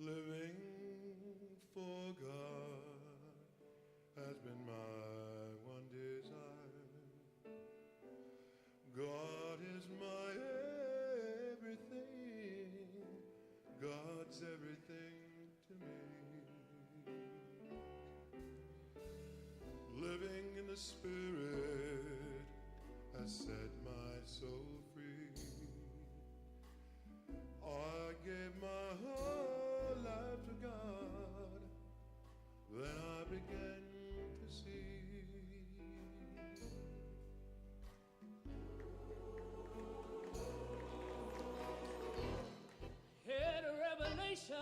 Living for God has been my one desire. God is my everything. God's everything to me. Living in the Spirit has set my soul free. I gave my whole life to God, then I began to see. Had a revelation.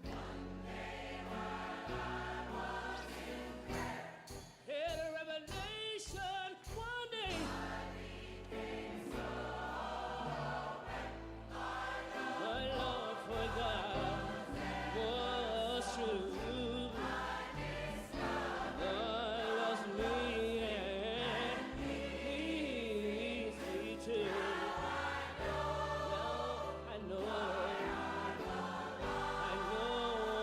One day while I was in prayer, Had a revelation. One day I became so aware. my love for God was true. I discovered God loves me and needs me too. Now I know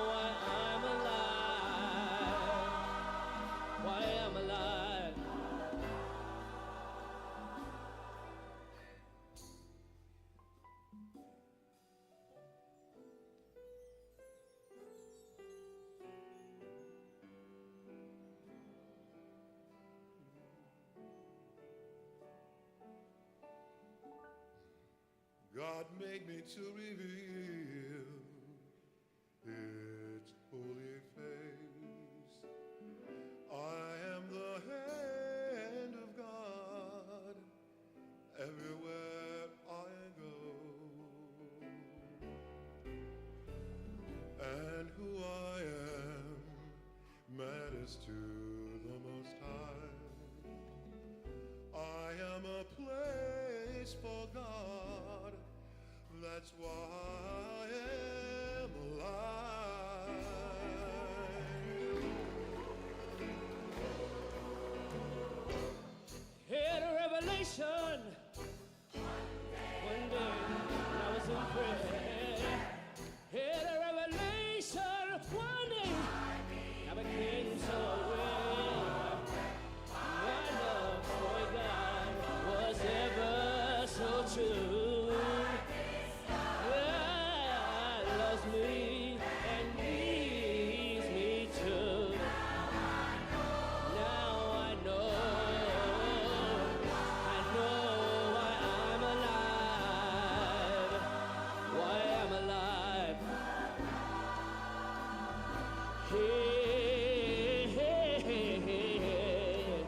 why I'm alive. Why I'm alive. God made me to reveal His holy face. I am the hand of God everywhere I go. And who I am matters to the Most High. I am a place for God. That's why I am alive. Had a revelation. One day when I was in prayer. Had a revelation. One day I became so aware. My love for God was ever so true. God loves me and needs me too. Now I know why I'm alive. Why I'm alive. Hey, hey, hey, hey.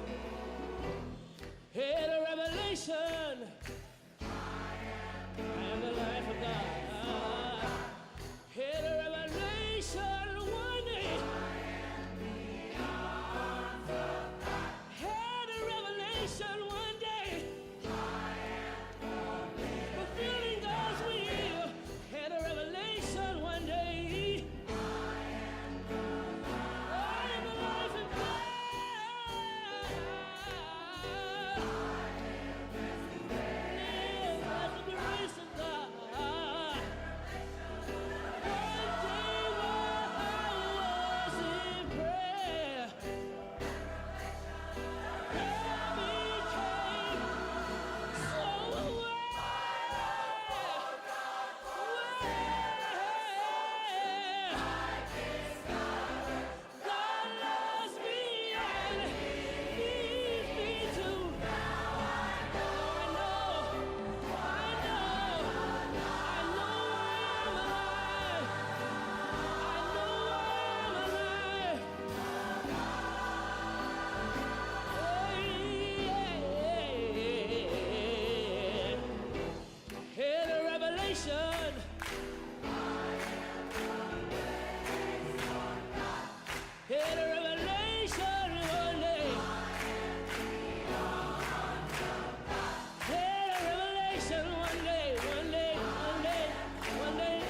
Had a revelation. I am the life of God. Had a revelation one day. Had a revelation one day. Fulfilling God's will. Had a revelation one day. I am the life of God. Live as the grace of God. One day while I was in prayer, I became so God loves me and needs me too. I know I'm alive. I know I'm alive. Had a revelation. Had a revelation one day. Had a revelation one day.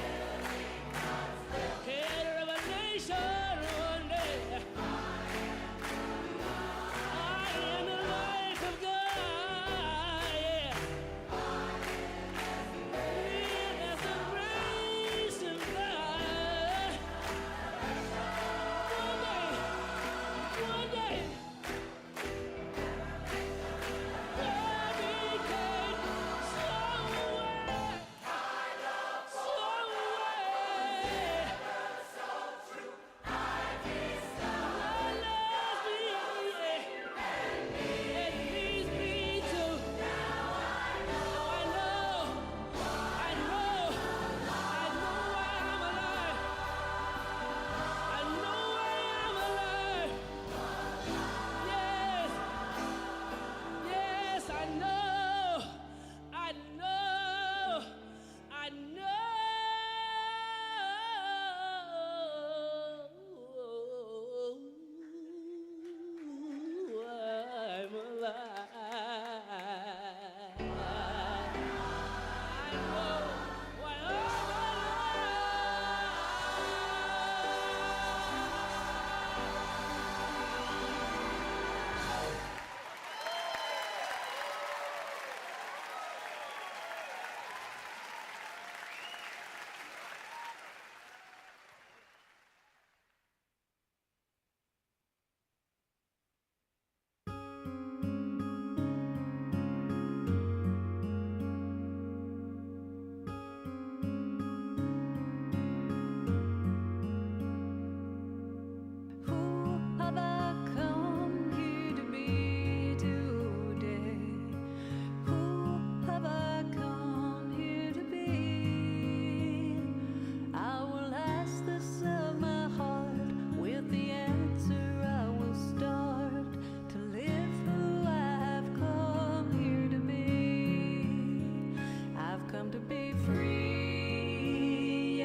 Had a revelation one day. I am the life of God. Yeah. Live as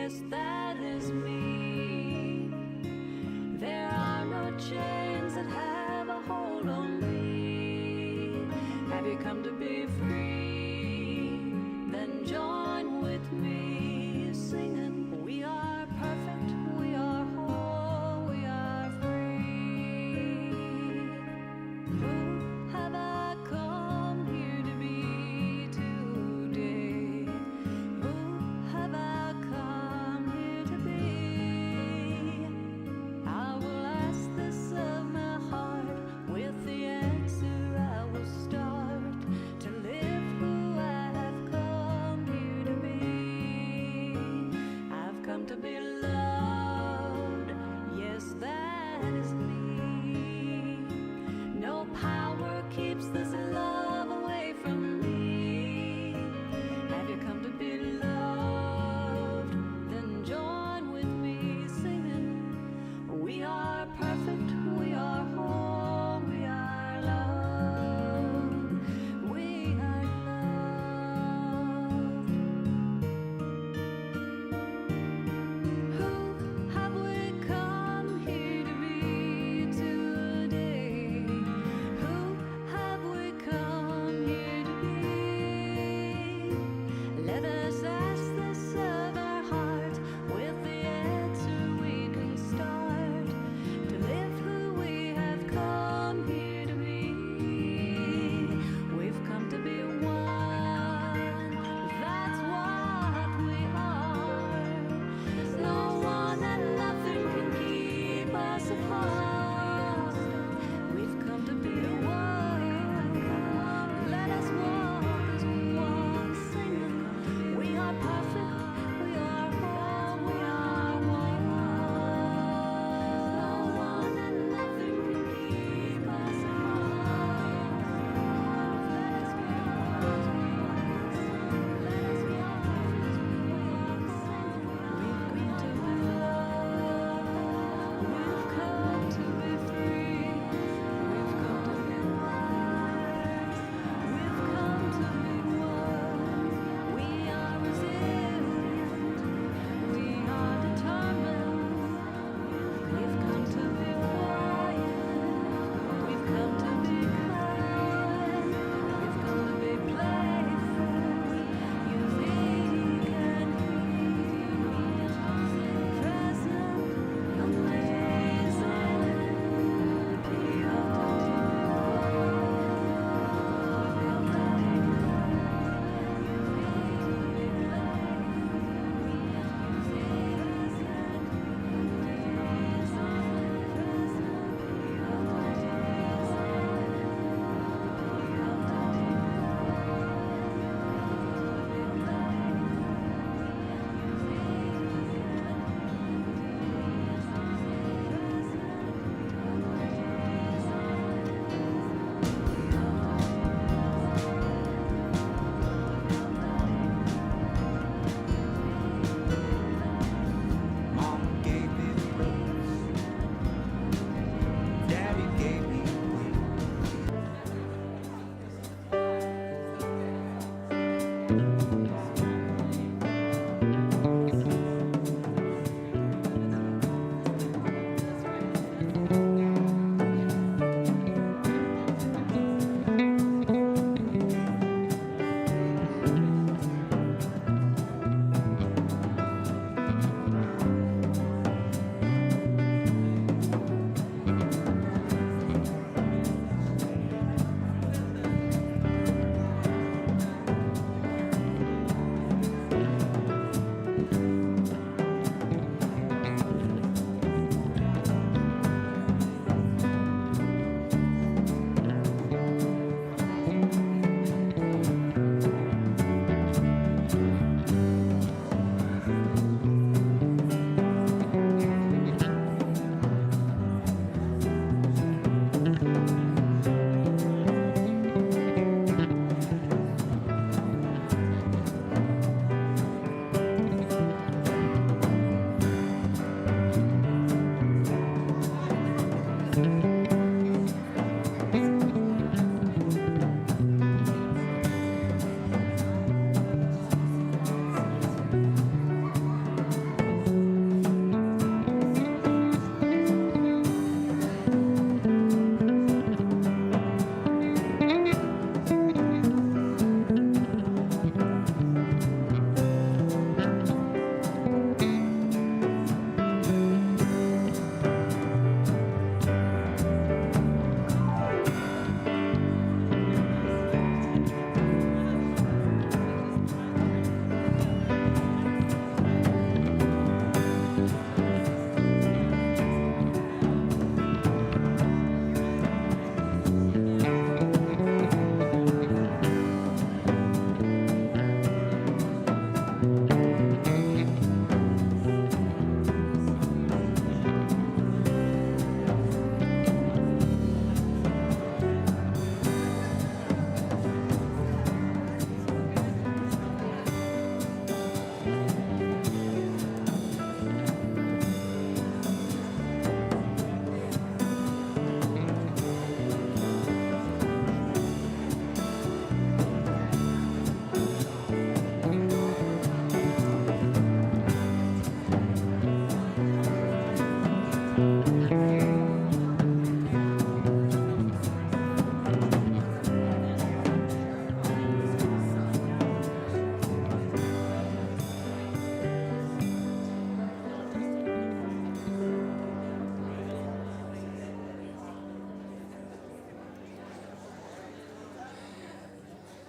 yes, that is me. There are no chains that have a hold on me. Have you come to be free? Then join with me, singing, we are perfect, we are whole, we are free. Who have I come here to be today? Who have I come here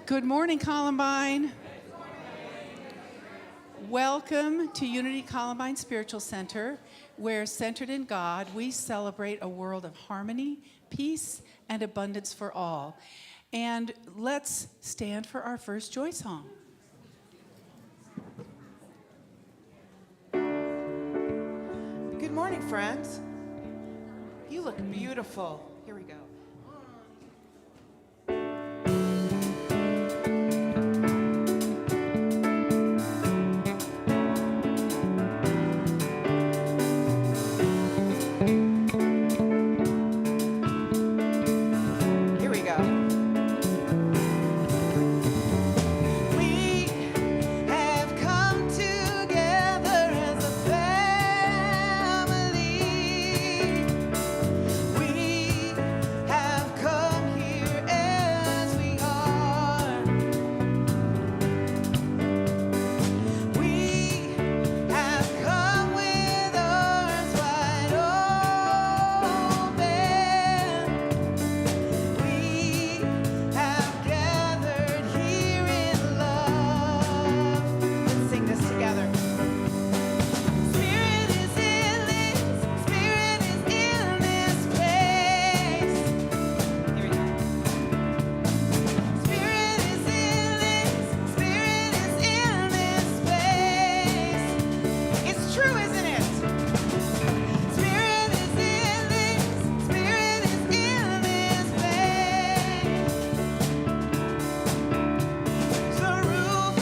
Good morning, Columbine. Welcome to Unity Columbine Spiritual Center, where centered in God, we celebrate a world of harmony, peace, and abundance for all. And let's stand for our first joy song. Good morning, friends. You look beautiful. Here we go. Here we go. We have come together as a family. We have come here as we are. We have come with arms wide open. We have gathered here in love. Let's sing this together. Spirit is in this. Spirit is in this place. Here we go. Spirit is in this. Spirit is in this place. It's true, isn't it? Spirit is in this. Spirit is in this place. The roof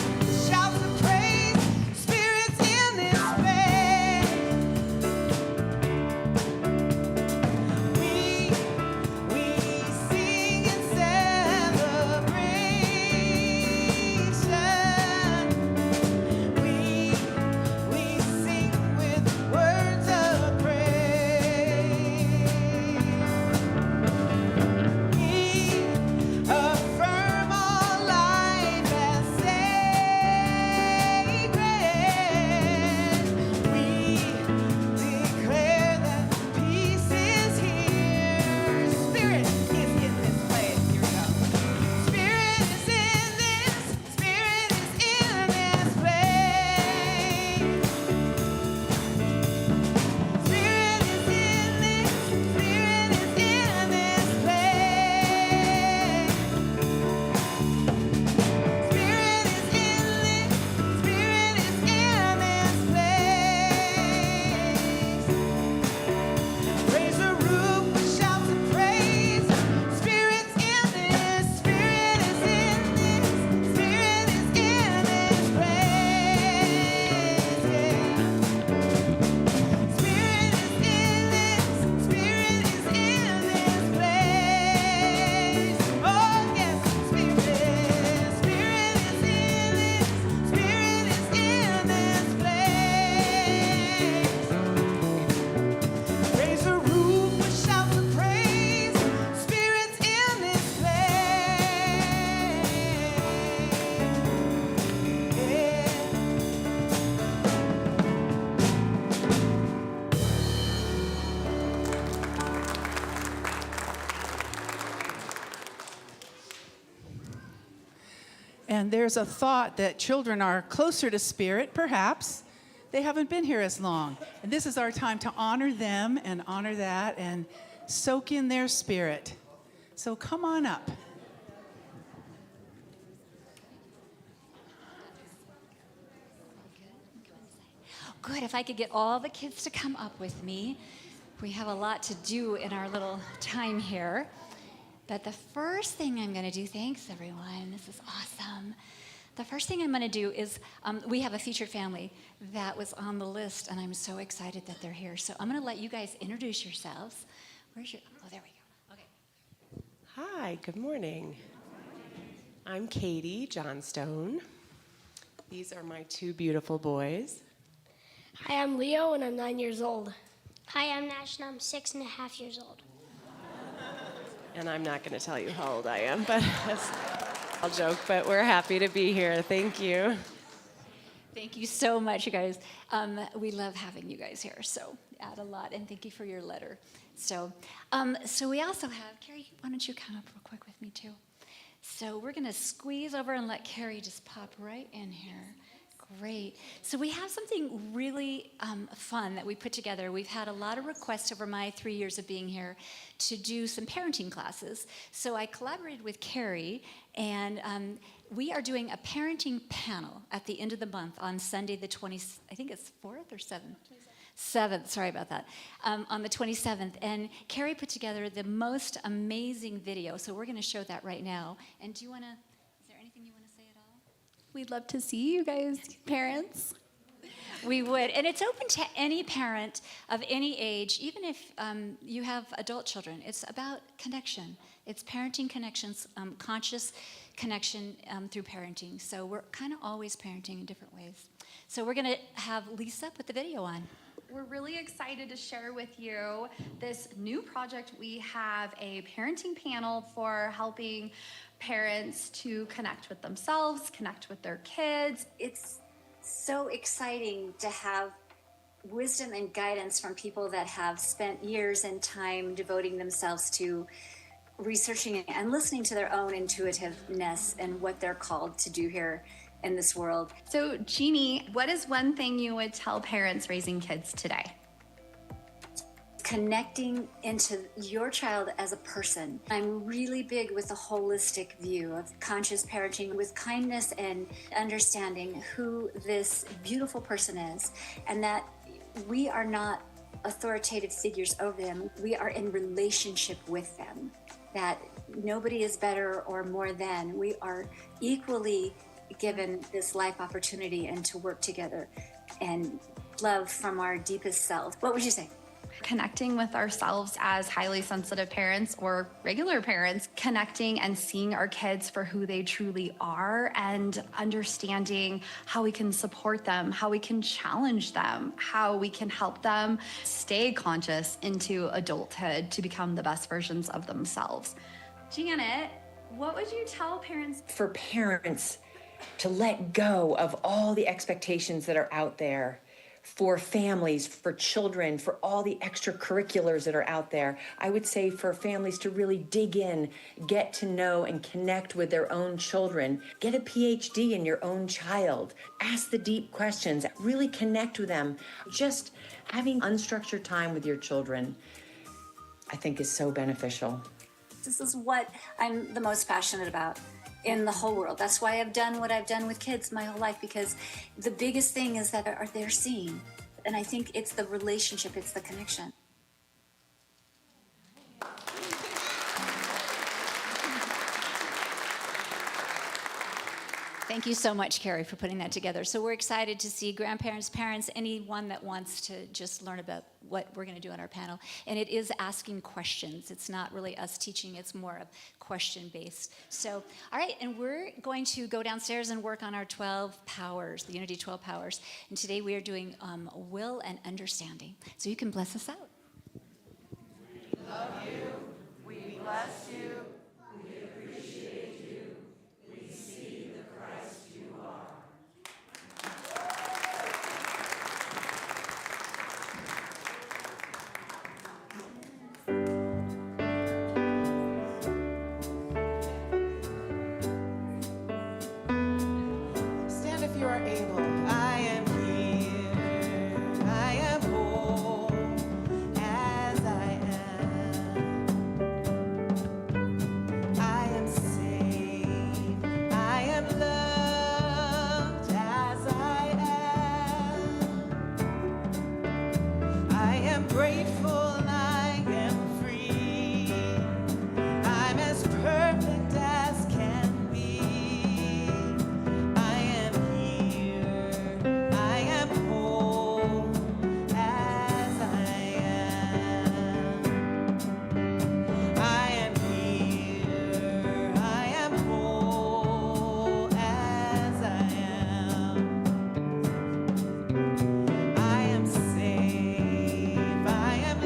shouts of praise. Spirit's in this place. We sing in celebration. We sing with words of praise. We affirm all life as sacred. We declare that peace is here. Spirit is in this place. Here we go. Spirit is in this. Spirit is in this place. Spirit is in this. Spirit is in this place. Spirit is in this. Spirit is in this place. Raise a roof with shouts of praise. Spirit's in this. Spirit is in this. Spirit is in this place. Spirit is in this. Spirit is in this place. Oh yes, Spirit is in this. Spirit is in this place. Raise a roof with shouts of praise. Spirit's in this place. And there's a thought that children are closer to spirit, perhaps. They haven't been here as long. And this is our time to honor them and honor that and soak in their spirit. So come on up. Good, if I could get all the kids to come up with me. We have a lot to do in our little time here. But the first thing I'm going to do, thanks everyone, this is awesome. The first thing I'm going to do is, we have a featured family that was on the list, and I'm so excited that they're here. So I'm going to let you guys introduce yourselves. Where's your, oh, there we go. Okay. Hi, good morning. I'm Katie Johnstone. These are my two beautiful boys. Hi, I'm Leo, and I'm 9 years old. Hi, I'm Nash, and I'm 6.5 years old. And I'm not going to tell you how old I am, but I'll joke, but we're happy to be here. Thank you. Thank you so much, you guys. We love having you guys here, so add a lot, and thank you for your letter. So we also have, Carrie, why don't you come up real quick with me, too? So we're going to squeeze over and let Carrie just pop right in here. Great. So we have something really fun that we put together. We've had a lot of requests over my 3 years of being here to do some parenting classes. So I collaborated with Carrie, and we are doing a parenting panel at the end of the month on Sunday the 20th, I think it's 4th or 7th? 7th, sorry about that, on the 27th. And Carrie put together the most amazing video, so we're going to show that right now. And do you want to, is there anything you want to say at all? We'd love to see you guys, parents. We would. And it's open to any parent of any age, even if you have adult children. It's about connection. It's parenting connections, conscious connection through parenting. So we're kind of always parenting in different ways. So we're going to have Lisa put the video on. We're really excited to share with you this new project. We have a parenting panel for helping parents to connect with themselves, connect with their kids. It's so exciting to have wisdom and guidance from people that have spent years and time devoting themselves to researching and listening to their own intuitiveness and what they're called to do here in this world. So, Jeannie, what is one thing you would tell parents raising kids today? Connecting into your child as a person. I'm really big with the holistic view of conscious parenting with kindness and understanding who this beautiful person is, and that we are not authoritative figures over them. We are in relationship with them, that nobody is better or more than. We are equally given this life opportunity and to work together and love from our deepest self. What would you say? Connecting with ourselves as highly sensitive parents or regular parents, connecting and seeing our kids for who they truly are and understanding how we can support them, how we can challenge them, how we can help them stay conscious into adulthood to become the best versions of themselves. Janet, what would you tell parents? For parents to let go of all the expectations that are out there, for families, for children, for all the extracurriculars that are out there. I would say for families to really dig in, get to know and connect with their own children. Get a PhD in your own child. Ask the deep questions. Really connect with them. Just having unstructured time with your children, I think, is so beneficial. This is what I'm the most passionate about in the whole world. That's why I've done what I've done with kids my whole life, because the biggest thing is that they're seen. And I think it's the relationship, it's the connection. Thank you so much, Carrie, for putting that together. So we're excited to see grandparents, parents, anyone that wants to just learn about what we're going to do on our panel. And it is asking questions. It's not really us teaching. It's more of question-based. So, all right, and we're going to go downstairs and work on our 12 powers, the Unity 12 powers. And today we are doing will and understanding. So you can bless us out. We love you. We bless you. We appreciate you. We see the Christ you are. Stand if you are able. I am here. I am whole as I am. I am saved. I am loved as I am. I am grateful. I am free. I'm as perfect as can be. I am here. I am whole as I am. I am here. I am whole as I am. I am safe. I am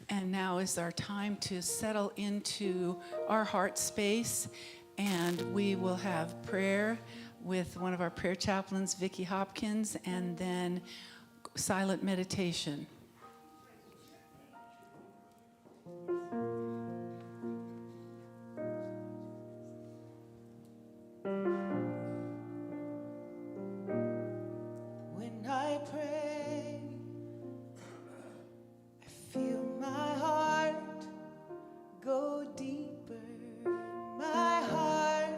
And now is our time to settle into our heart space, and we will have prayer with one of our prayer chaplains, Vicki Hopkins, and then silent meditation. When I pray, I feel my heart go deeper. My heart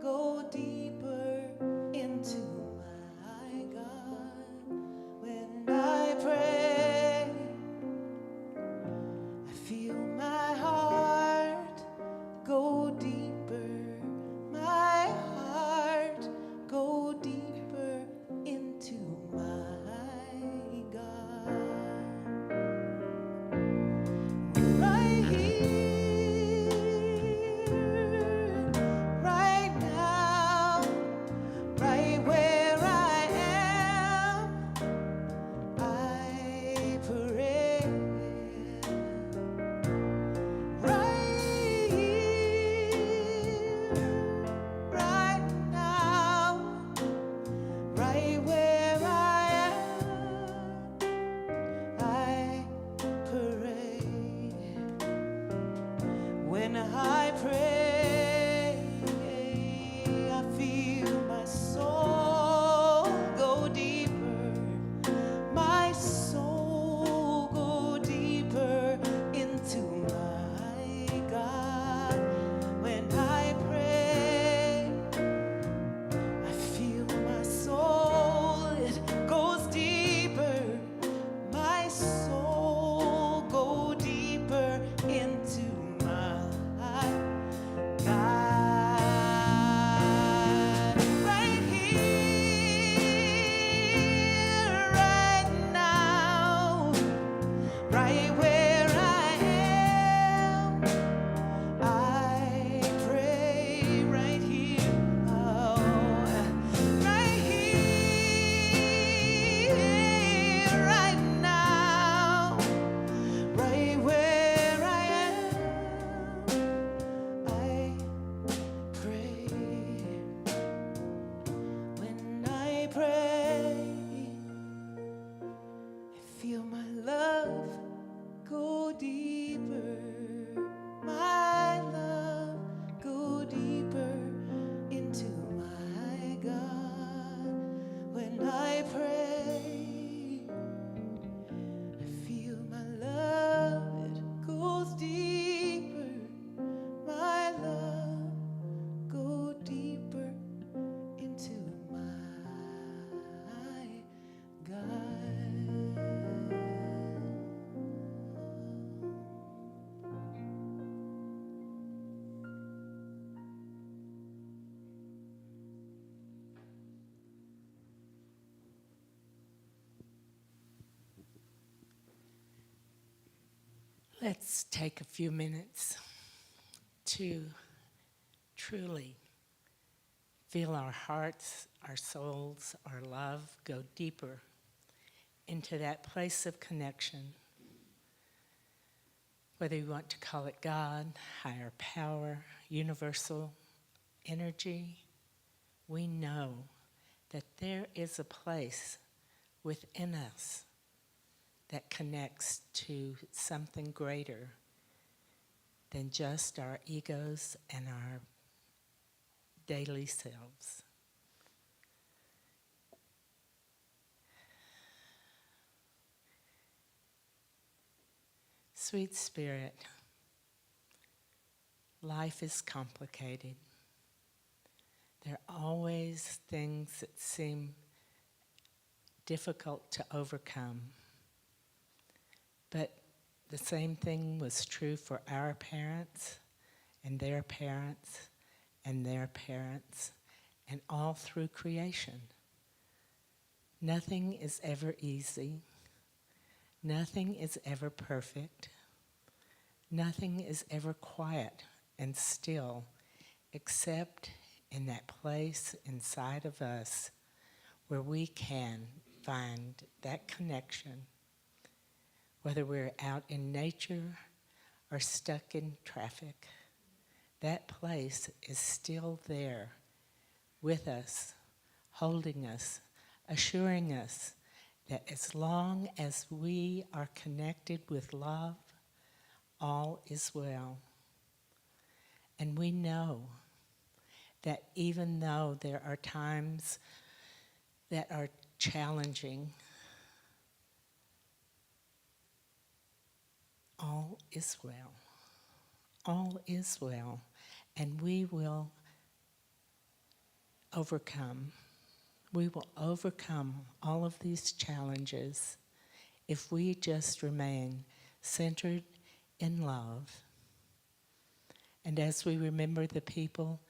go deeper into my God. When I pray, I feel my heart go deeper. My heart go deeper into my God. Right here, right now, right where I am, I pray. Right here, right now, right where I am, I pray. When I pray, I feel my soul go deeper. My soul go deeper into my God. When I pray, I feel my soul, it goes deeper. My soul go deeper into my God. Right here, right now, right where I am, I pray. Right here, oh, right here, right now, right where I am, I pray. When I pray, I feel my love go deeper. My love go deeper into my God. When I pray, I feel my love, it goes deeper. My love go deeper into my God. Let's take a few minutes to truly feel our hearts, our souls, our love go deeper into that place of connection. Whether you want to call it God, higher power, universal energy, we know that there is a place within us that connects to something greater than just our egos and our daily selves. Sweet Spirit, life is complicated. There are always things that seem difficult to overcome. But the same thing was true for our parents and their parents and their parents, and all through creation. Nothing is ever easy. Nothing is ever perfect. Nothing is ever quiet and still, except in that place inside of us where we can find that connection whether we're out in nature or stuck in traffic. That place is still there with us, holding us, assuring us that as long as we are connected with love, all is well. And we know that even though there are times that are challenging, all is well. All is well. And we will overcome. We will overcome all of these challenges if we just remain centered in love. And as we remember the people,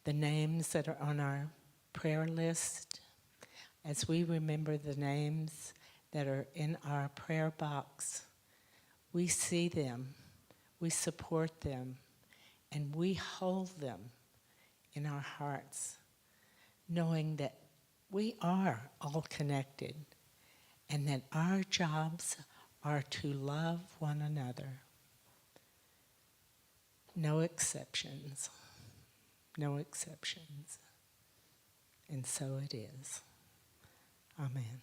the names that are on our prayer list, as we remember the names that are in our prayer box, we see them, we support them, and we hold them in our hearts, knowing that we are all connected and that our jobs are to love one another. No exceptions. No exceptions. And so it is. Amen.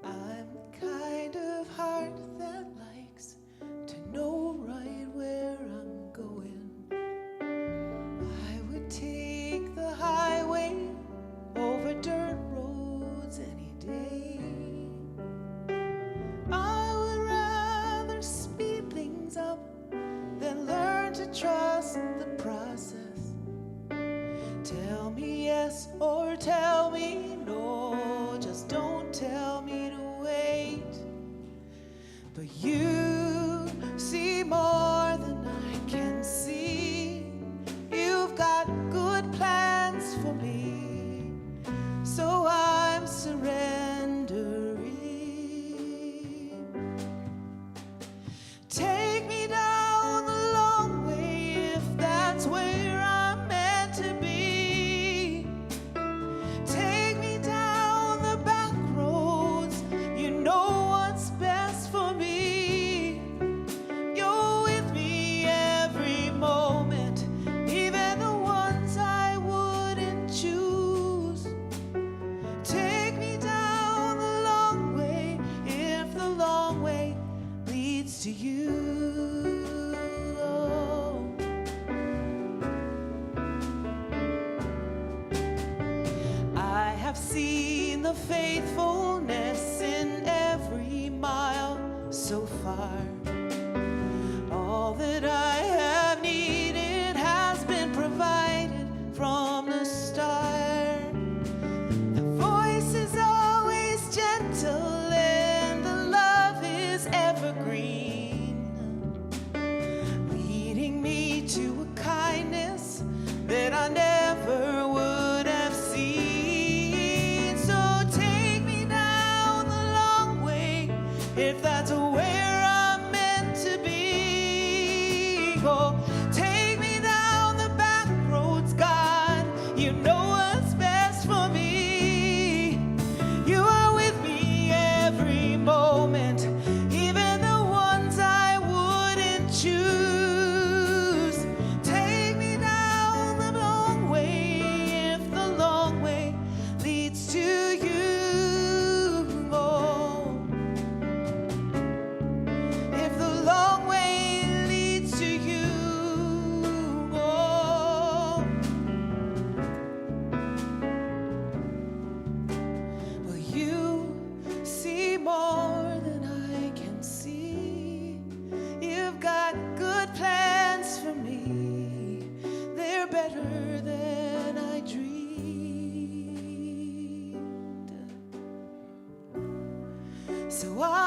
I'm the kind of heart that likes to know right where I'm going. I would take the highway over dirt roads any day. I would rather speed things up than learn to trust the process. Tell me yes or tell me no, just don't tell me to wait. But you see more than I can see. You've got good plans for me, so I'm surrendering. Take me down the long way if that's where I'm meant to be. Take me down the back roads, you know what's best for me.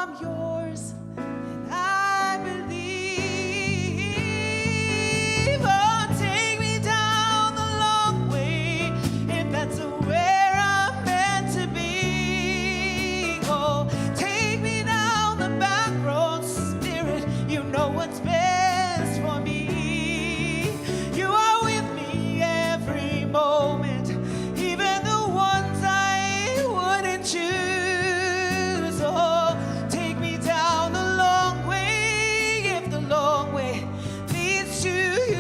I'm yours, and I believe. Oh, take me down the long way, if that's where I'm meant to be. Oh, take me down the back road, Spirit, you know what's best for me. You are with me every moment, even the ones I wouldn't choose. Oh, take me down the long way, if the long way leads to you.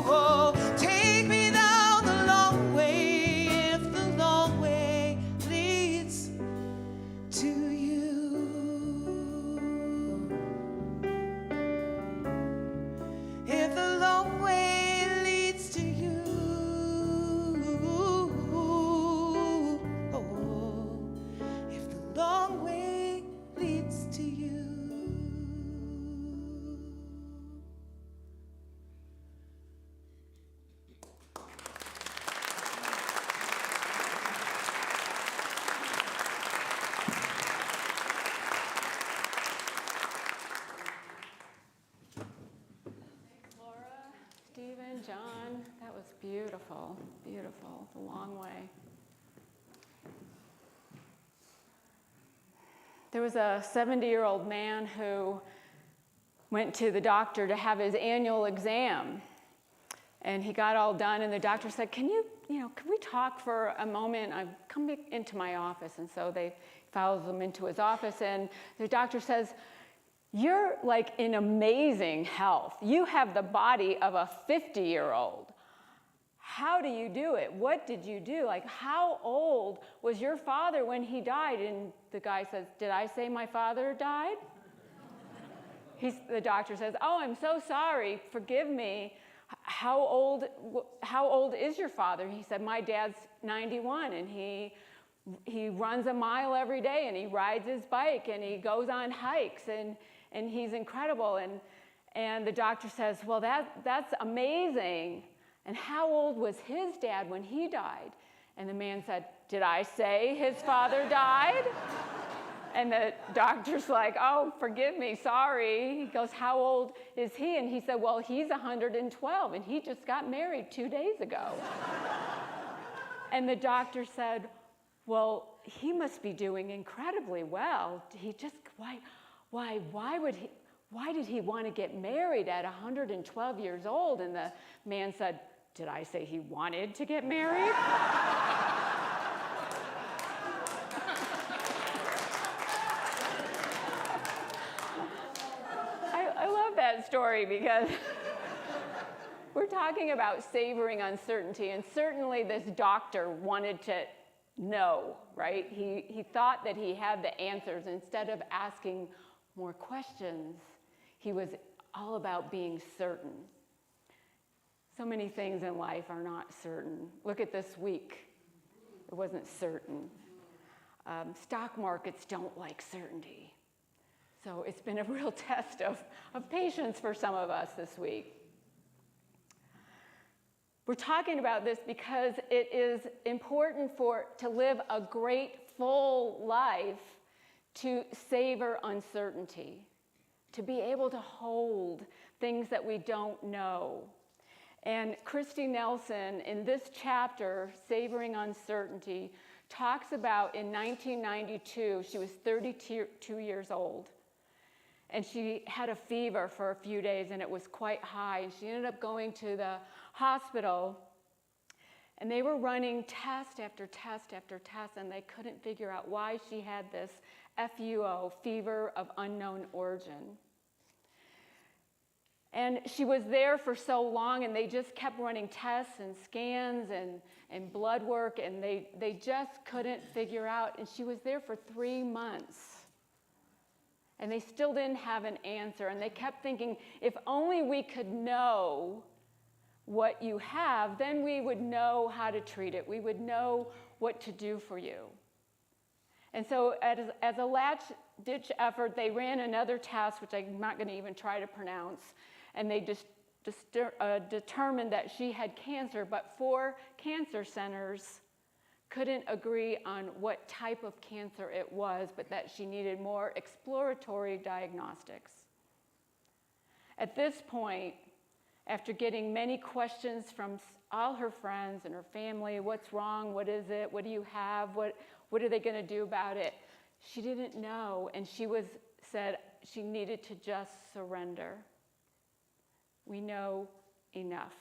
Oh, take me down the long way, if the long way leads to you. If the long way leads to you. Oh, if the long way leads to you. Stephen, John, that was beautiful, beautiful, the long way. There was a 70-year-old man who went to the doctor to have his annual exam. And he got all done, and the doctor said, can we talk for a moment? Come into my office. And so they follows him into his office, and the doctor says, you're like in amazing health. You have the body of a 50-year-old. How do you do it? What did you do? Like, how old was your father when he died? And the guy says, did I say my father died? The doctor says, oh, I'm so sorry. Forgive me. How old is your father? He said, my dad's 91, and he runs a mile every day, and he rides his bike, and he goes on hikes, and he's incredible. And the doctor says, well, that's amazing. And how old was his dad when he died? And the man said, did I say his father died? And the doctor's like, oh, forgive me, sorry. He goes, how old is he? And he said, well, he's 112, and he just got married 2 days ago. And the doctor said, well, he must be doing incredibly well. Why did he want to get married at 112 years old? And the man said, did I say he wanted to get married? I love that story because we're talking about savoring uncertainty, and certainly this doctor wanted to know, right? He thought that he had the answers. Instead of asking more questions, he was all about being certain. So many things in life are not certain. Look at this week. It wasn't certain. Stock markets don't like certainty. So it's been a real test of patience for some of us this week. We're talking about this because it is important to live a great, full life, to savor uncertainty, to be able to hold things that we don't know. And Christy Nelson, in this chapter, Savoring Uncertainty, talks about in 1992, she was 32 years old, and she had a fever for a few days, and it was quite high, and she ended up going to the hospital, and they were running test after test after test, and they couldn't figure out why she had this FUO, fever of unknown origin. And she was there for so long, and they just kept running tests and scans and blood work, and they just couldn't figure out. And she was there for 3 months. And they still didn't have an answer. And they kept thinking, if only we could know what you have, then we would know how to treat it. We would know what to do for you. And so as a last-ditch effort, they ran another test, which I'm not going to even try to pronounce, and they just determined that she had cancer, but 4 cancer centers couldn't agree on what type of cancer it was, but that she needed more exploratory diagnostics. At this point, after getting many questions from all her friends and her family, what's wrong, what is it, what do you have, what are they going to do about it, she didn't know, and she said she needed to just surrender. We know enough.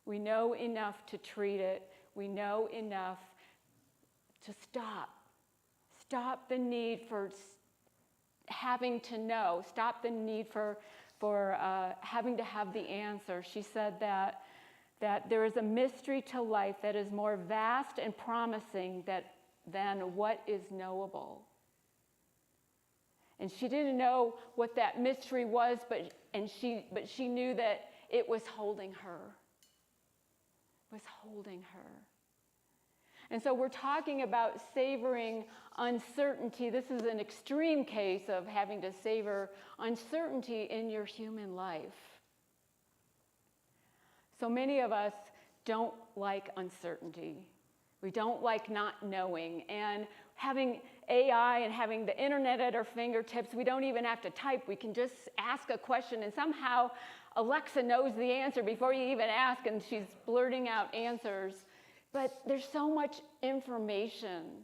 We know enough to treat it. We know enough to stop. Stop the need for having to know. Stop the need for having to have the answer. She said that there is a mystery to life that is more vast and promising than what is knowable. And she didn't know what that mystery was, but she knew that it was holding her. It was holding her. And so we're talking about savoring uncertainty. This is an extreme case of having to savor uncertainty in your human life. So many of us don't like uncertainty. We don't like not knowing. And having AI and having the internet at our fingertips, we don't even have to type. We can just ask a question, and somehow Alexa knows the answer before you even ask, and she's blurting out answers. But there's so much information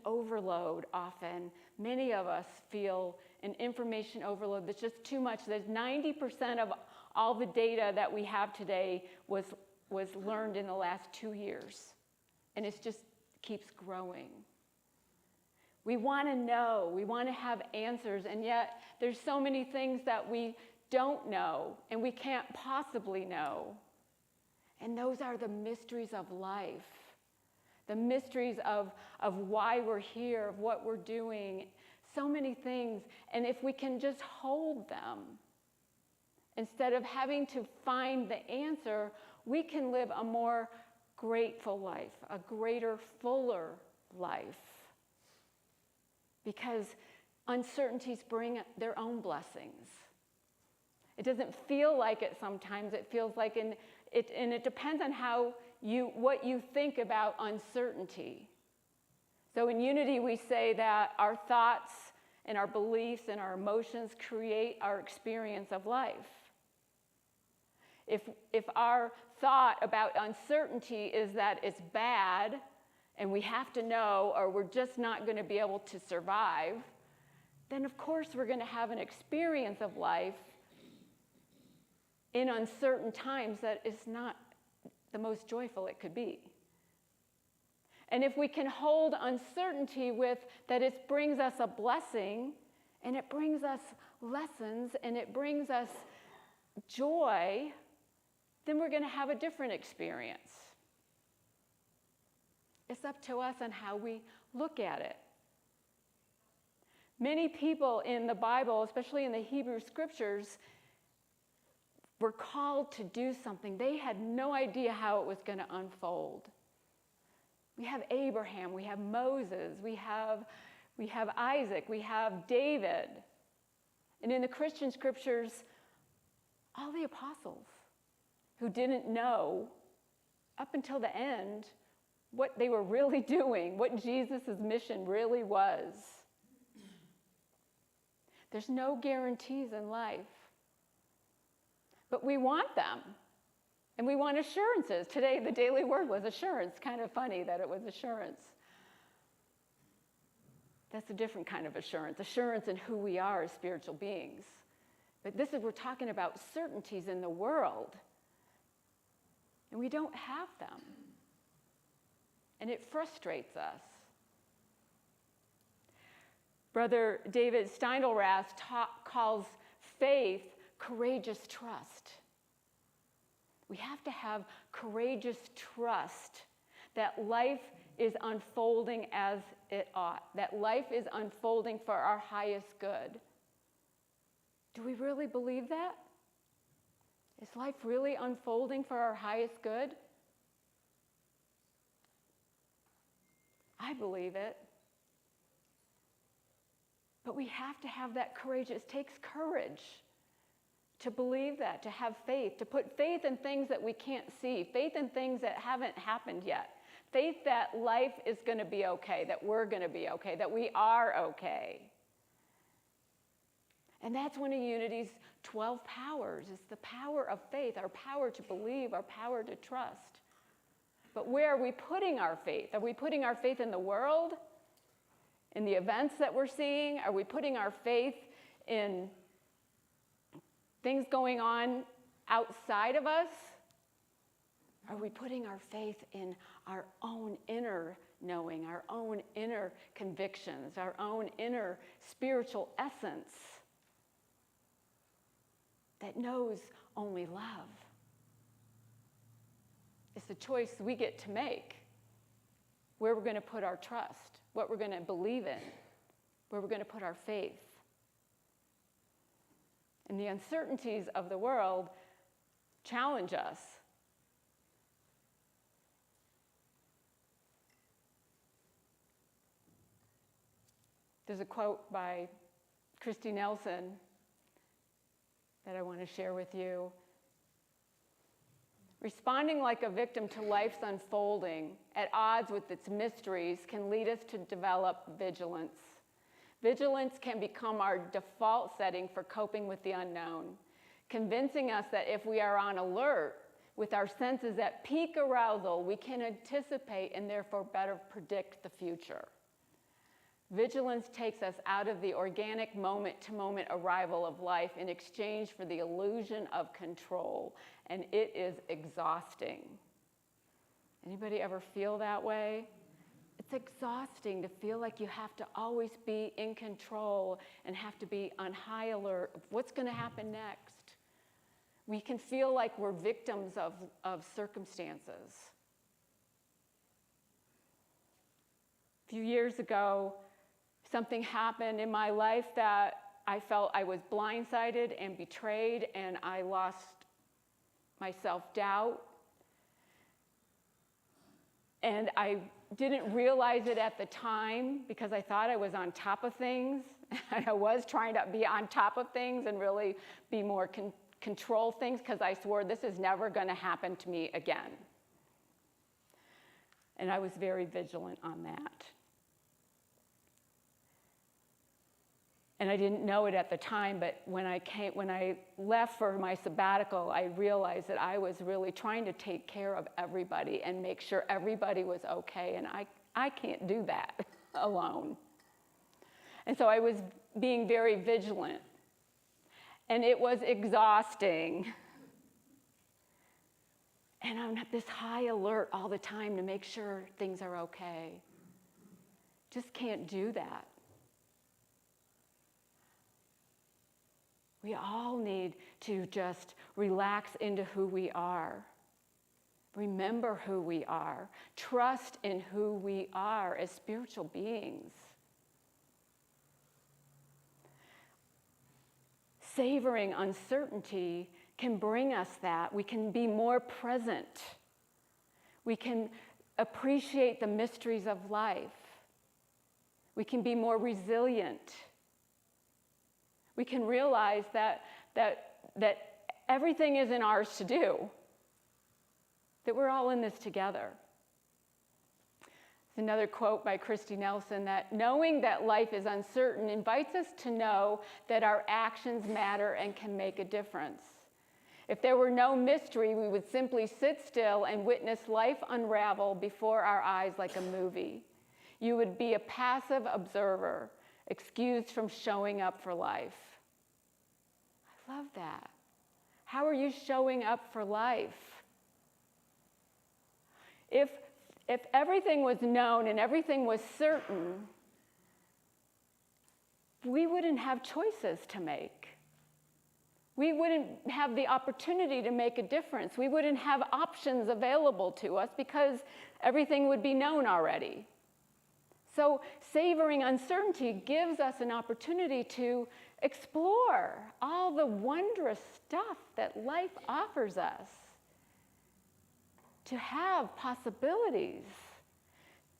overload often. Many of us feel an information overload that's just too much. There's 90% of all the data that we have today was learned in the last 2 years. And it just keeps growing. We want to know, we want to have answers, and yet there's so many things that we don't know and we can't possibly know. And those are the mysteries of life, the mysteries of why we're here, of what we're doing, so many things. And if we can just hold them, instead of having to find the answer, we can live a more grateful life, a greater, fuller life. Because uncertainties bring their own blessings. It doesn't feel like it sometimes. It feels like, and it depends on what you think about uncertainty. So in Unity, we say that our thoughts and our beliefs and our emotions create our experience of life. If our thought about uncertainty is that it's bad and we have to know, or we're just not going to be able to survive, then of course we're going to have an experience of life in uncertain times that is not the most joyful it could be. And if we can hold uncertainty with that it brings us a blessing, and it brings us lessons, and it brings us joy, then we're going to have a different experience. It's up to us on how we look at it. Many people in the Bible, especially in the Hebrew scriptures, were called to do something. They had no idea how it was going to unfold. We have Abraham, we have Moses, we have Isaac, we have David. And in the Christian scriptures, all the apostles who didn't know up until the end what they were really doing, what Jesus' mission really was. There's no guarantees in life. But we want them. And we want assurances. Today, the daily word was assurance. Kind of funny that it was assurance. That's a different kind of assurance. Assurance in who we are as spiritual beings. But we're talking about certainties in the world. And we don't have them. And it frustrates us. Brother David Steindl-Rast calls faith courageous trust. We have to have courageous trust that life is unfolding as it ought, that life is unfolding for our highest good. Do we really believe that? Is life really unfolding for our highest good? I believe it. But we have to have that courage. It takes courage to believe that, to have faith, to put faith in things that we can't see, faith in things that haven't happened yet, Faith that life is going to be okay, that we're going to be okay, that we are okay. And that's one of Unity's 12 powers. It's the power of faith, our power to believe, our power to trust. But where are we putting our faith? Are we putting our faith in the world? In the events that we're seeing? Are we putting our faith in things going on outside of us? Are we putting our faith in our own inner knowing, our own inner convictions, our own inner spiritual essence that knows only love? It's a choice we get to make, where we're going to put our trust, what we're going to believe in, where we're going to put our faith. And the uncertainties of the world challenge us. There's a quote by Christy Nelson that I want to share with you. Responding like a victim to life's unfolding, at odds with its mysteries, can lead us to develop vigilance. Vigilance can become our default setting for coping with the unknown, convincing us that if we are on alert, with our senses at peak arousal, we can anticipate and therefore better predict the future. Vigilance takes us out of the organic moment-to-moment arrival of life in exchange for the illusion of control, and it is exhausting. Anybody ever feel that way? It's exhausting to feel like you have to always be in control and have to be on high alert of what's going to happen next. We can feel like we're victims of circumstances. A few years ago, something happened in my life that I felt I was blindsided and betrayed, and I lost my self-doubt. And I didn't realize it at the time because I thought I was on top of things. And I was trying to be on top of things and really be more control things because I swore this is never going to happen to me again. And I was very vigilant on that. And I didn't know it at the time, but when I left for my sabbatical, I realized that I was really trying to take care of everybody and make sure everybody was okay, and I can't do that alone. And so I was being very vigilant, and it was exhausting. And I'm at this high alert all the time to make sure things are okay. Just can't do that. We all need to just relax into who we are. Remember who we are. Trust in who we are as spiritual beings. Savoring uncertainty can bring us that. We can be more present. We can appreciate the mysteries of life. We can be more resilient. We can realize that everything isn't ours to do, that we're all in this together. There's another quote by Christy Nelson that knowing that life is uncertain invites us to know that our actions matter and can make a difference. If there were no mystery, we would simply sit still and witness life unravel before our eyes like a movie. You would be a passive observer, excused from showing up for life. I love that. How are you showing up for life? If everything was known and everything was certain, we wouldn't have choices to make. We wouldn't have the opportunity to make a difference. We wouldn't have options available to us because everything would be known already. So savoring uncertainty gives us an opportunity to explore all the wondrous stuff that life offers us, to have possibilities,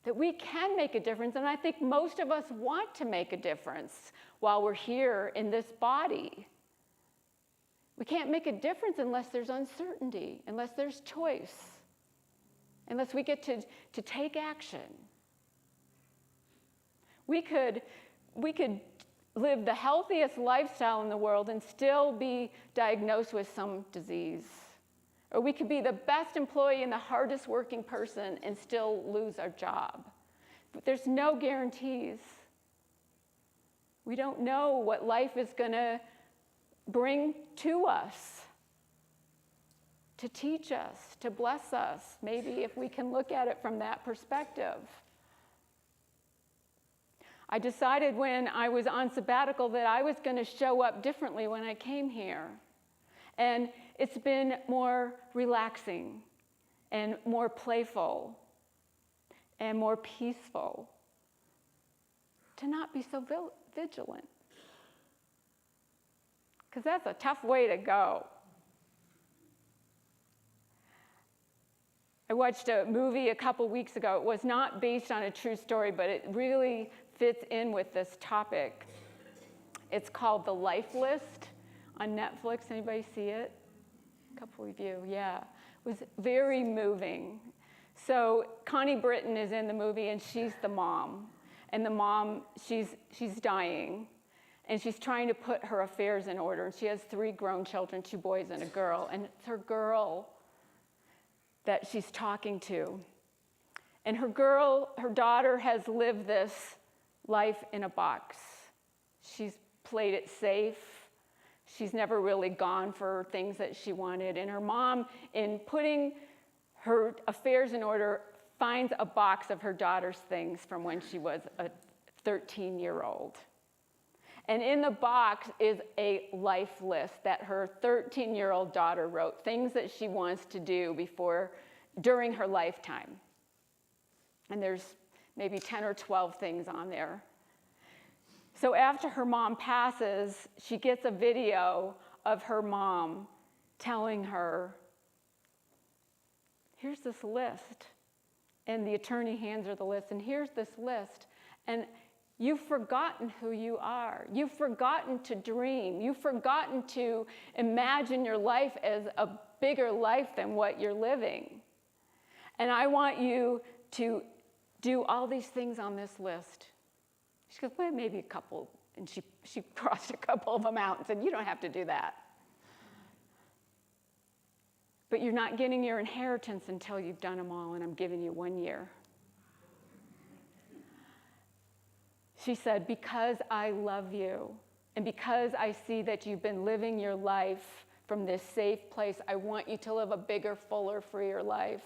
that we can make a difference. And I think most of us want to make a difference while we're here in this body. We can't make a difference unless there's uncertainty, unless there's choice. unless we get to take action. We could live the healthiest lifestyle in the world and still be diagnosed with some disease. Or we could be the best employee and the hardest working person and still lose our job. But there's no guarantees. We don't know what life is going to bring to us, to teach us, to bless us, maybe if we can look at it from that perspective. I decided when I was on sabbatical that I was going to show up differently when I came here. And it's been more relaxing and more playful and more peaceful to not be so vigilant. Because that's a tough way to go. I watched a movie a couple weeks ago. It was not based on a true story, but it really fits in with this topic. It's called The Life List on Netflix. Anybody see it? A couple of you, yeah. It was very moving. So Connie Britton is in the movie, and she's the mom. And the mom, she's dying. And she's trying to put her affairs in order. And she has 3 grown children, 2 boys and a girl. And it's her girl that she's talking to. And her daughter has lived this life in a box. She's played it safe. She's never really gone for things that she wanted. And her mom, in putting her affairs in order, finds a box of her daughter's things from when she was a 13-year-old. And in the box is a life list that her 13-year-old daughter wrote, things that she wants to do during her lifetime. And there's maybe 10 or 12 things on there. So after her mom passes, she gets a video of her mom telling her, here's this list. And the attorney hands her the list, and here's this list. And you've forgotten who you are. You've forgotten to dream. You've forgotten to imagine your life as a bigger life than what you're living. And I want you to do all these things on this list. She goes, well, maybe a couple. And she crossed a couple of them out and said, you don't have to do that. But you're not getting your inheritance until you've done them all, and I'm giving you 1 year. She said, because I love you, and because I see that you've been living your life from this safe place, I want you to live a bigger, fuller, freer life.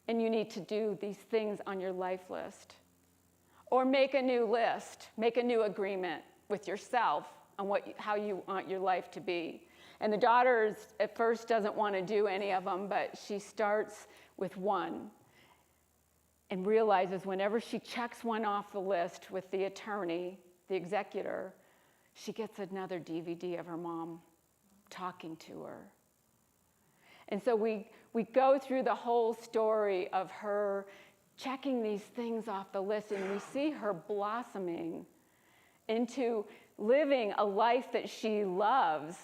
And you need to do these things on your life list. Or make a new list, make a new agreement with yourself on how you want your life to be. And the daughter at first doesn't want to do any of them, but she starts with one and realizes whenever she checks one off the list with the attorney, the executor, she gets another DVD of her mom talking to her. And so we go through the whole story of her checking these things off the list, and we see her blossoming into living a life that she loves,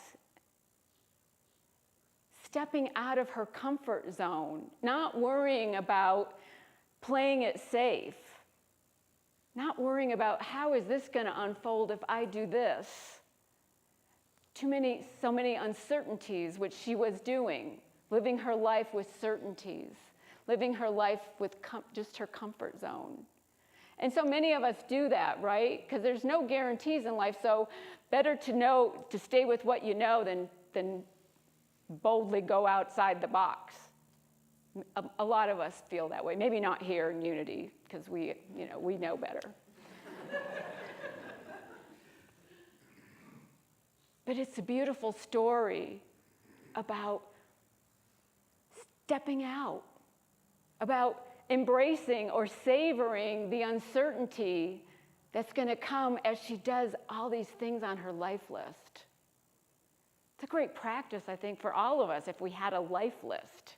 stepping out of her comfort zone, not worrying about playing it safe, not worrying about how is this going to unfold if I do this. So many uncertainties, which she was doing, living her life with certainties, living her life with just her comfort zone. And so many of us do that, right? Because there's no guarantees in life, so better to stay with what you know than boldly go outside the box. A lot of us feel that way. Maybe not here in Unity, because we know better. But it's a beautiful story about stepping out, about embracing or savoring the uncertainty that's going to come as she does all these things on her life list. It's a great practice, I think, for all of us if we had a life list.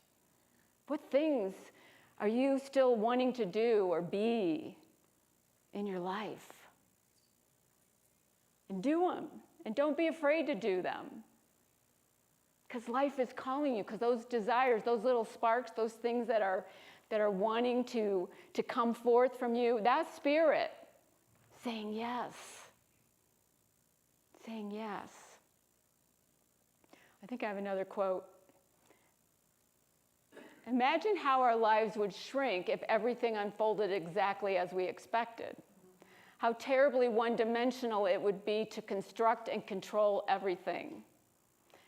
What things are you still wanting to do or be in your life? And do them. And don't be afraid to do them. because life is calling you, because those desires, those little sparks, those things that are wanting to come forth from you, that's spirit saying yes. Saying yes. I think I have another quote. Imagine how our lives would shrink if everything unfolded exactly as we expected. How terribly one-dimensional it would be to construct and control everything.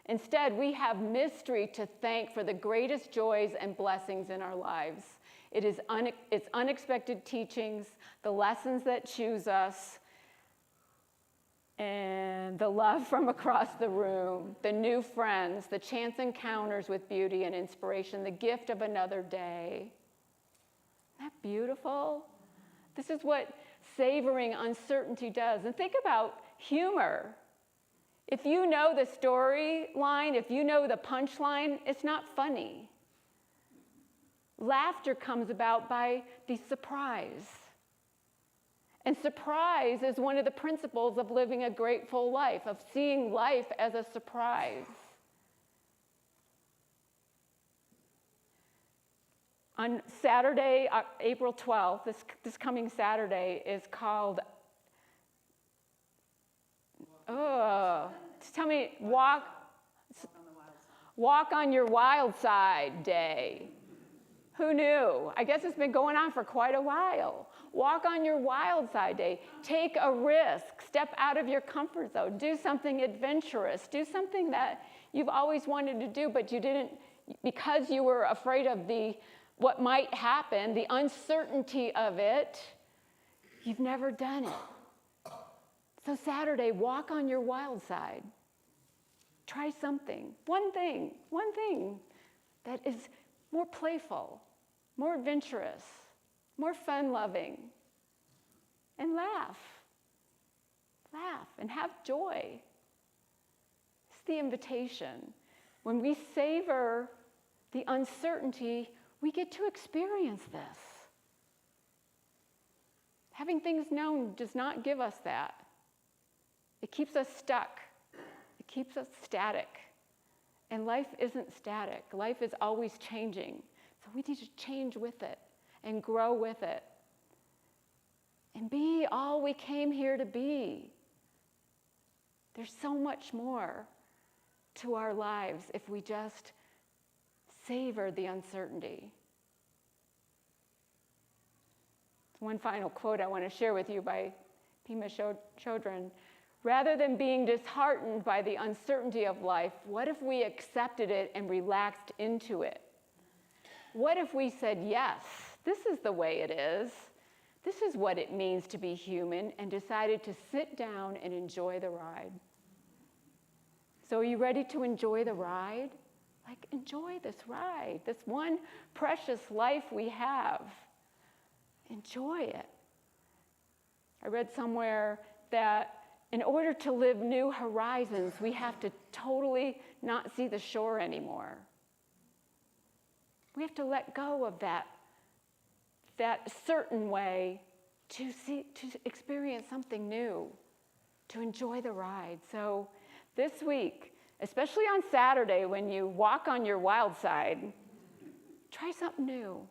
Instead, we have mystery to thank for the greatest joys and blessings in our lives. It's unexpected teachings, the lessons that choose us, and the love from across the room, the new friends, the chance encounters with beauty and inspiration, the gift of another day. Isn't that beautiful? This is what savoring uncertainty does. And think about humor. If you know the storyline, if you know the punchline, it's not funny. Laughter comes about by the surprise. And surprise is one of the principles of living a grateful life, of seeing life as a surprise. On Saturday, April 12th, this coming Saturday is called, tell me, Walk on Your Wild Side Day. Who knew? I guess it's been going on for quite a while. Walk on your wild side day. Take a risk. Step out of your comfort zone. Do something adventurous. Do something that you've always wanted to do, but you didn't, because you were afraid of what might happen, the uncertainty of it, you've never done it. So Saturday, walk on your wild side. Try something. One thing that is more playful, more adventurous, more fun-loving, and laugh. Laugh and have joy. It's the invitation. When we savor the uncertainty, we get to experience this. Having things known does not give us that. It keeps us stuck. It keeps us static. And life isn't static. Life is always changing. So we need to change with it and grow with it and be all we came here to be. There's so much more to our lives if we just savor the uncertainty. One final quote I want to share with you by Pema Chodron. Rather than being disheartened by the uncertainty of life, what if we accepted it and relaxed into it? What if we said, yes, this is the way it is. This is what it means to be human, and decided to sit down and enjoy the ride. So are you ready to enjoy the ride? Like, enjoy this ride, this one precious life we have. Enjoy it. I read somewhere that in order to live new horizons, we have to totally not see the shore anymore. We have to let go of that certain way to experience something new, to enjoy the ride. So this week, especially on Saturday when you walk on your wild side, try something new.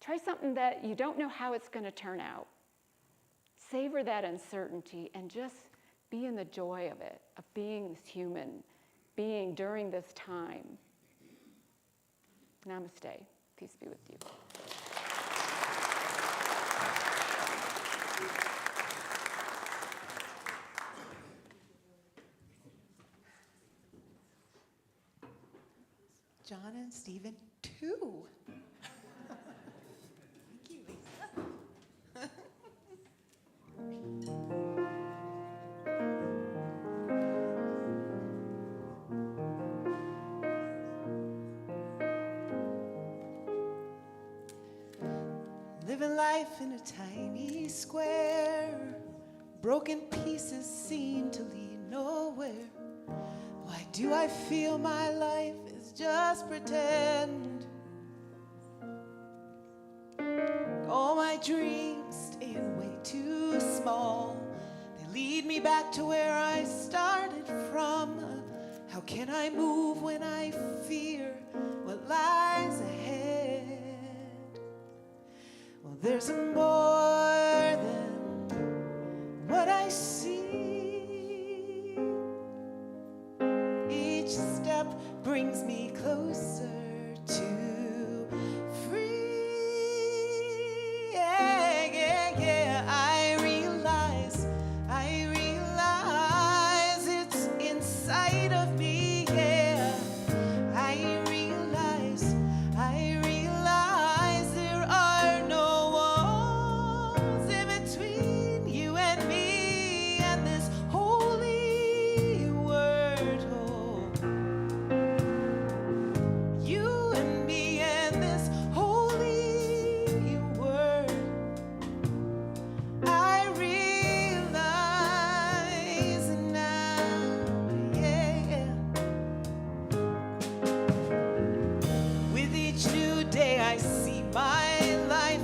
Try something that you don't know how it's going to turn out. Savor that uncertainty and just be in the joy of it, of being this human being during this time. Namaste. Peace be with you. John and Stephen, 2. Thank you, Lisa. Living life in a tiny square, broken pieces seem to lead nowhere. Why do I feel my life is just pretend? All my dreams staying way too small. They lead me back to where I started from. How can I move when I fear what lies ahead? Well, there's more than what I see. Each step brings me closer to free. Yeah, yeah, yeah. I realize it's inside of me. Yeah, I realize there are no walls in between you and me and this holy word. Oh, you and me and this holy word. I realize now, yeah. With each new day I see my life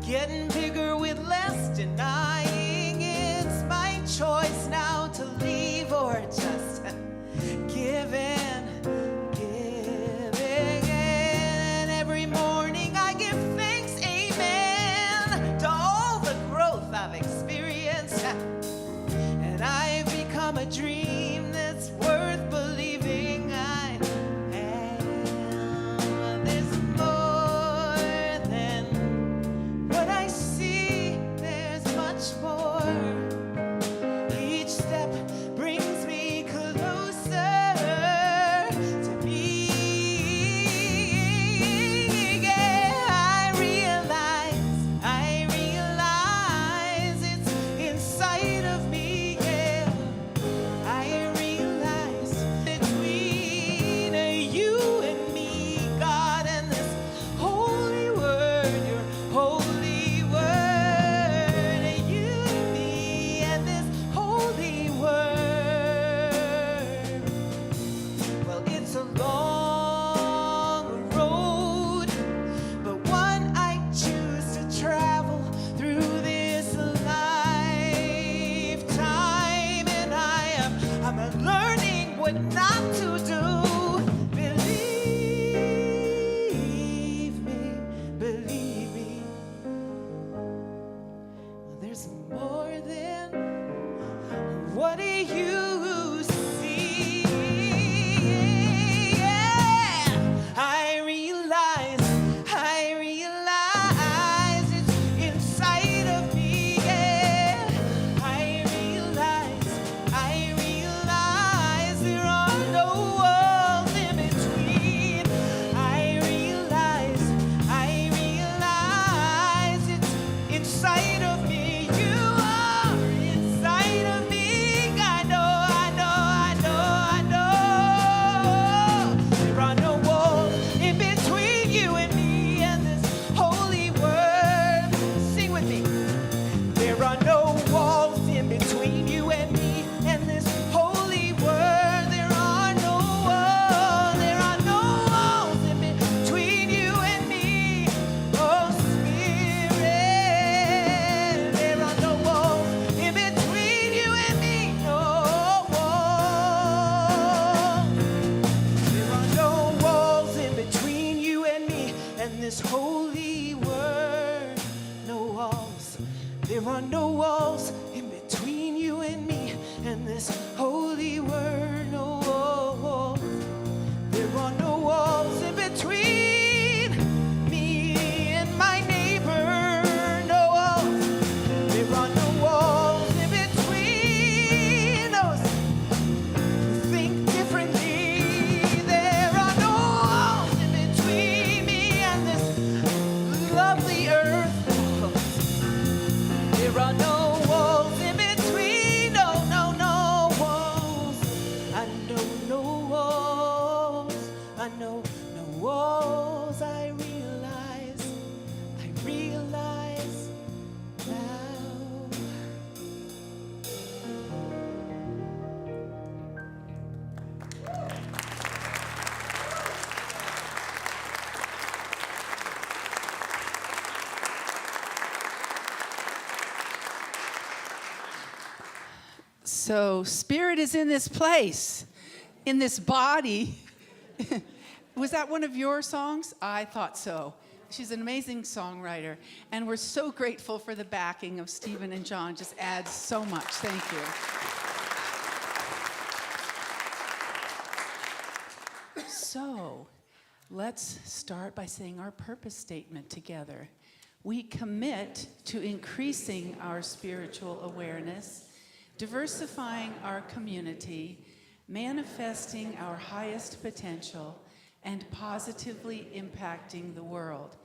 getting bigger with less denying. It's my choice now to leave or just give in, give in. And every morning I give thanks, amen, to all the growth I've experienced. And I've become a dream that's worth believing I am. There's more than what I see, there's much more. Each step brings me closer to me. Yeah, I realize it's inside of me. Yeah, I realize between you and me, God, and this holy word, your holy word, you and me and this holy word. Well, it's a long road, but one I choose to travel through this lifetime, and I'm learning what not to do. Believe me. Well, there's more than what do you see? Yeah, I realize it's inside of me. Yeah, I realize there are no walls in between. I realize it's inside of me. You are inside of me. I know. There are no walls in between you and me and this holy word. Sing with me. There are no walls in between you and me and this holy word. There are no walls in between you and me. Oh, Spirit, there are no walls in between you and me. No walls. There are no walls in between you and me and this holy word. No walls. There are no walls in between you and me and this holy word. No walls. There are no walls in between me and my neighbor. No walls. There are no walls in between us who think differently. There are no walls in between me and this lovely earth. There are no walls in between. No walls. I know no walls. I know no walls. I realize now. So, Spirit is in this place. in this body. Was that one of your songs? I thought so. She's an amazing songwriter, and we're so grateful for the backing of Stephen and John. Just adds so much. Thank you. So, let's start by saying our purpose statement together. We commit to increasing our spiritual awareness, diversifying our community, manifesting our highest potential, and positively impacting the world.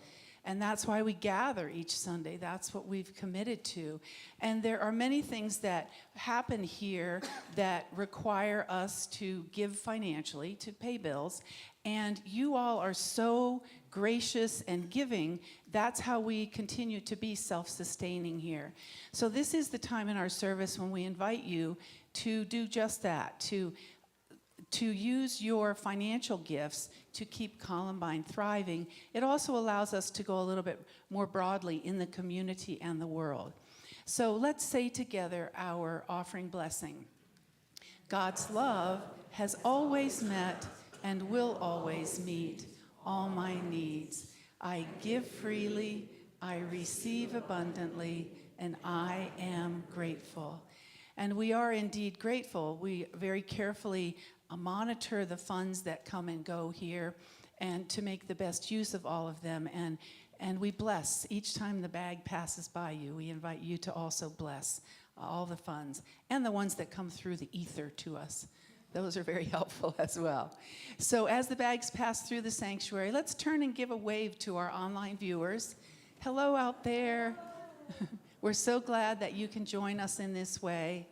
And that's why we gather each Sunday. That's what we've committed to. And there are many things that happen here that require us to give financially, to pay bills. And you all are so gracious and giving. That's how we continue to be self-sustaining here. So this is the time in our service when we invite you to do just that, to use your financial gifts to keep Columbine thriving. It also allows us to go a little bit more broadly in the community and the world. So let's say together our offering blessing. God's love has always met and will always meet all my needs. I give freely, I receive abundantly, and I am grateful. And we are indeed grateful. We very carefully monitor the funds that come and go here and to make the best use of all of them. And we bless each time the bag passes by you. We invite you to also bless all the funds and the ones that come through the ether to us. Those are very helpful as well. So as the bags pass through the sanctuary, let's turn and give a wave to our online viewers. Hello out there. We're so glad that you can join us in this way.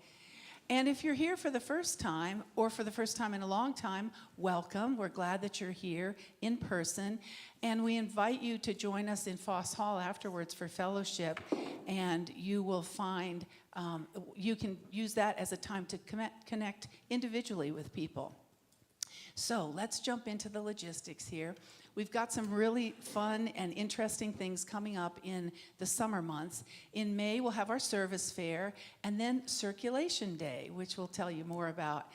And if you're here for the first time, or for the first time in a long time, welcome. We're glad that you're here in person. And we invite you to join us in Foss Hall afterwards for fellowship. And you will find, you can use that as a time to connect individually with people. So let's jump into the logistics here. We've got some really fun and interesting things coming up in the summer months. In May, we'll have our service fair, and then Circulation Day, which we'll tell you more about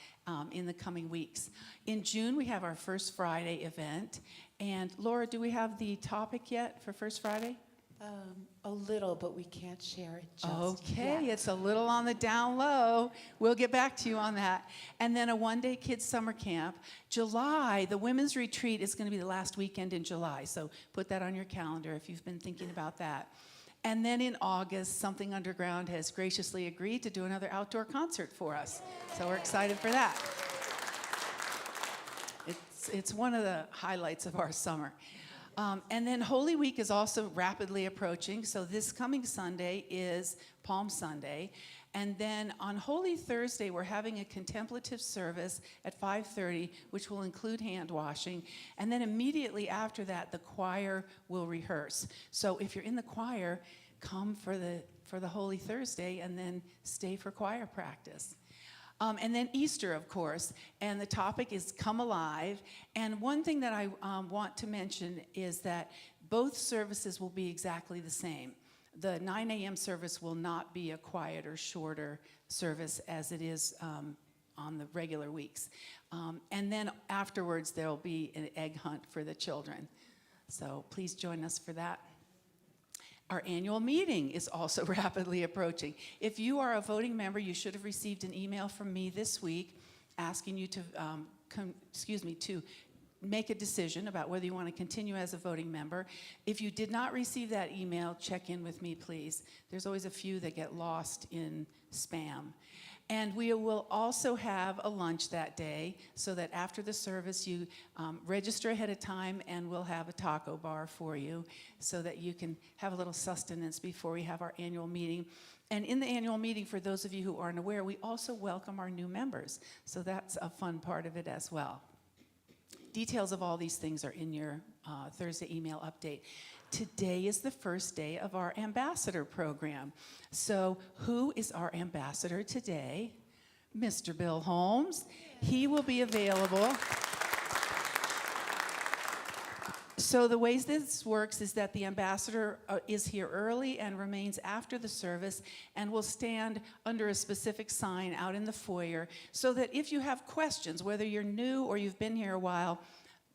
in the coming weeks. In June, we have our First Friday event. And Laura, do we have the topic yet for First Friday? A little, but we can't share it just Okay, yet. it's a little on the down low. We'll get back to you on that. And then a one-day kids summer camp. July, the women's retreat is going to be the last weekend in July, so put that on your calendar if you've been thinking about that. And then in August, Something Underground has graciously agreed to do another outdoor concert for us. So we're excited for that. It's one of the highlights of our summer. And then Holy Week is also rapidly approaching. So this coming Sunday is Palm Sunday. And then on Holy Thursday, we're having a contemplative service at 5:30, which will include hand washing. And then immediately after that, the choir will rehearse. So if you're in the choir, come for the Holy Thursday and then stay for choir practice. And then Easter, of course, and the topic is Come Alive. And one thing that I want to mention is that both services will be exactly the same. The 9 a.m. service will not be a quieter, shorter service as it is on the regular weeks. And then afterwards, there will be an egg hunt for the children. So please join us for that. Our annual meeting is also rapidly approaching. If you are a voting member, you should have received an email from me this week asking you to, to make a decision about whether you want to continue as a voting member. If you did not receive that email, check in with me, please. There's always a few that get lost in spam. And we will also have a lunch that day so that after the service you register ahead of time, and we'll have a taco bar for you so that you can have a little sustenance before we have our annual meeting. And in the annual meeting, for those of you who aren't aware, we also welcome our new members. So that's a fun part of it as well. Details of all these things are in your Thursday email update. Today is the first day of our ambassador program. So who is our ambassador today? Mr. Bill Holmes. He will be available. So the ways this works is that the ambassador is here early and remains after the service and will stand under a specific sign out in the foyer so that if you have questions, whether you're new or you've been here a while,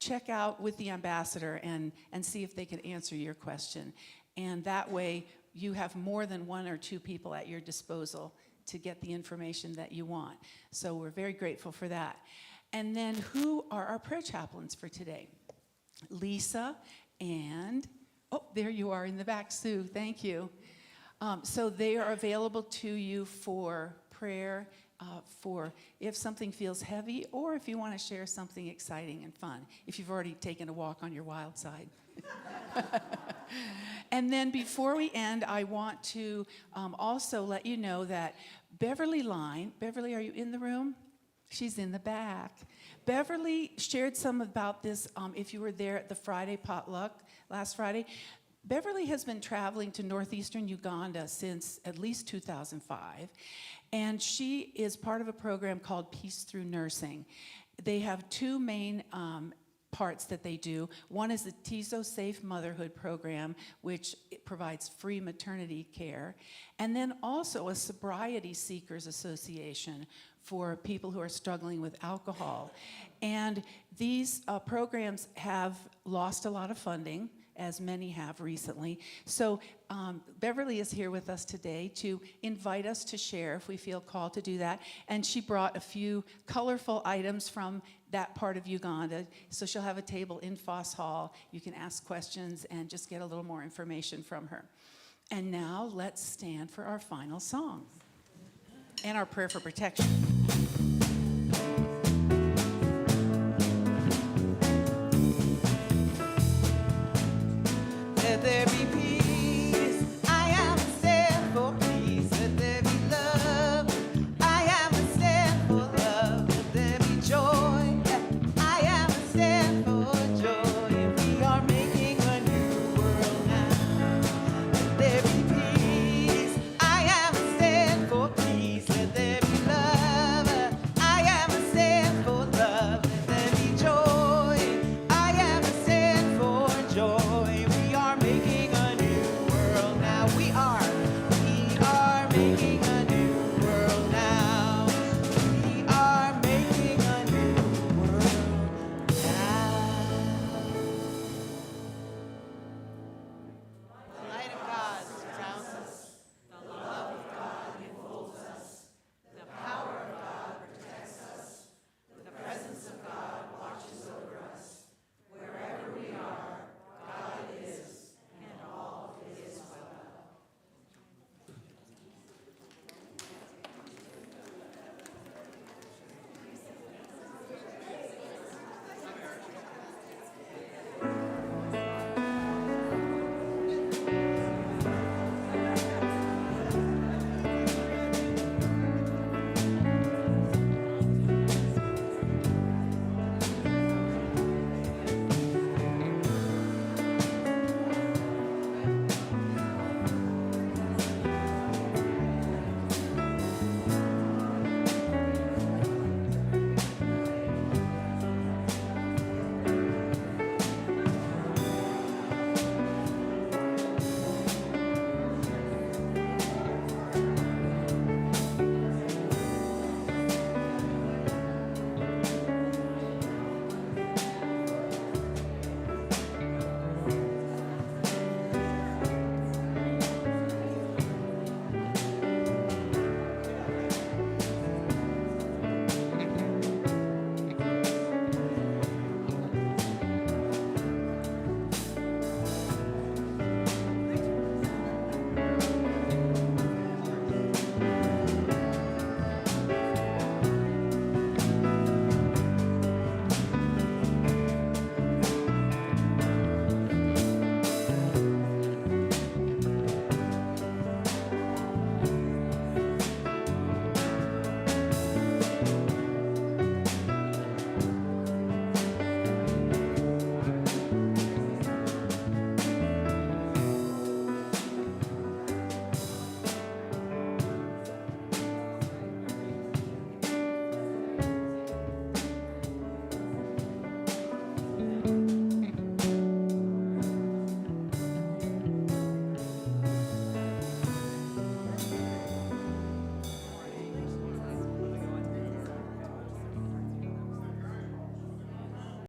check out with the ambassador and see if they can answer your question. And that way you have more than one or two people at your disposal to get the information that you want. So we're very grateful for that. And then who are our prayer chaplains for today? Lisa and, oh, there you are in the back, Sue, thank you. So they are available to you for prayer, for if something feels heavy or if you want to share something exciting and fun, if you've already taken a walk on your wild side. And then before we end, I want to also let you know that Beverly Line, Beverly, are you in the room? She's in the back. Beverly shared some about this if you were there at the Friday potluck last Friday. Beverly has been traveling to northeastern Uganda since at least 2005, and she is part of a program called Peace Through Nursing. They have two main parts that they do. One is the Tizo Safe Motherhood Program, which provides free maternity care, and then also a Sobriety Seekers Association for people who are struggling with alcohol. And these programs have lost a lot of funding, as many have recently. So Beverly is here with us today to invite us to share if we feel called to do that. And she brought a few colorful items from that part of Uganda. So she'll have a table in Foss Hall. You can ask questions and just get a little more information from her. And now let's stand for our final song and our prayer for protection.